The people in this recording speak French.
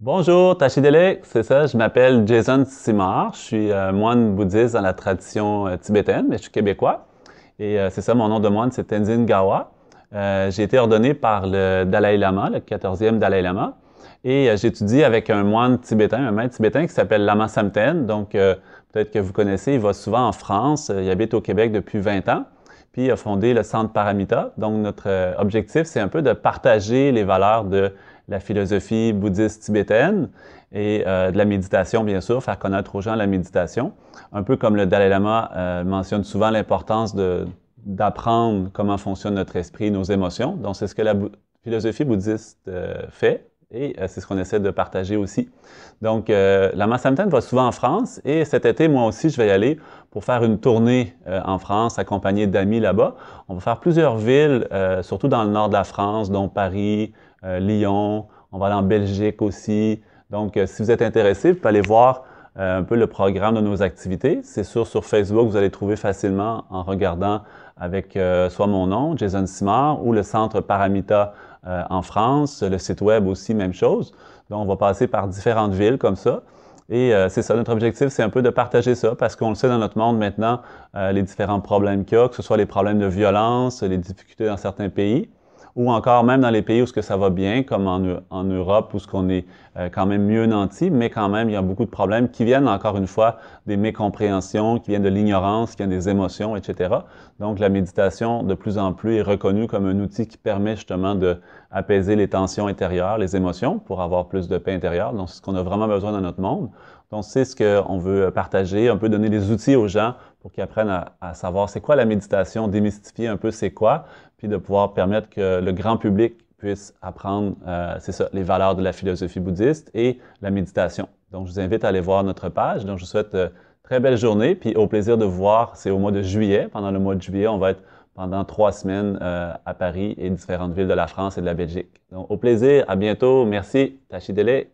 Bonjour, Tachidele, c'est ça, je m'appelle Jason Simard, je suis moine bouddhiste dans la tradition tibétaine, mais je suis québécois. Et c'est ça, mon nom de moine, c'est Tenzin Gawa. J'ai été ordonné par le Dalai Lama, le 14e Dalai Lama, et j'étudie avec un moine tibétain, un maître tibétain qui s'appelle Lama Samten. Donc, peut-être que vous connaissez, il va souvent en France, il habite au Québec depuis 20 ans, puis il a fondé le Centre Paramita. Donc, notre objectif, c'est un peu de partager les valeurs de la philosophie bouddhiste tibétaine et de la méditation, bien sûr, faire connaître aux gens la méditation. Un peu comme le Dalai Lama mentionne souvent l'importance d'apprendre comment fonctionne notre esprit, nos émotions. Donc, c'est ce que la philosophie bouddhiste fait et c'est ce qu'on essaie de partager aussi. Donc, Lama Samten va souvent en France et cet été, moi aussi, je vais y aller pour faire une tournée en France, accompagné d'amis là-bas. On va faire plusieurs villes, surtout dans le nord de la France, dont Paris, Lyon, on va aller en Belgique aussi. Donc, si vous êtes intéressé, vous pouvez aller voir un peu le programme de nos activités. C'est sûr, sur Facebook, vous allez trouver facilement en regardant avec soit mon nom, Jason Simard, ou le Centre Paramita en France, le site web aussi, même chose. Donc, on va passer par différentes villes comme ça. Et c'est ça, notre objectif, c'est un peu de partager ça, parce qu'on le sait dans notre monde maintenant, les différents problèmes qu'il y a, que ce soit les problèmes de violence, les difficultés dans certains pays, ou encore même dans les pays où ce que ça va bien, comme en Europe, où ce qu'on est quand même mieux nanti, mais quand même, il y a beaucoup de problèmes qui viennent, encore une fois, des mécompréhensions, qui viennent de l'ignorance, qui viennent des émotions, etc. Donc, la méditation, de plus en plus, est reconnue comme un outil qui permet justement d'apaiser les tensions intérieures, les émotions, pour avoir plus de paix intérieure. Donc, c'est ce qu'on a vraiment besoin dans notre monde. Donc, c'est ce qu'on veut partager, un peu donner des outils aux gens pour qu'ils apprennent à savoir c'est quoi la méditation, démystifier un peu c'est quoi, puis de pouvoir permettre que le grand public puisse apprendre, c'est ça, les valeurs de la philosophie bouddhiste et la méditation. Donc, je vous invite à aller voir notre page. Donc, je vous souhaite très belle journée, puis au plaisir de vous voir. C'est au mois de juillet. Pendant le mois de juillet, on va être pendant 3 semaines à Paris et différentes villes de la France et de la Belgique. Donc, au plaisir, à bientôt. Merci, Tachidele.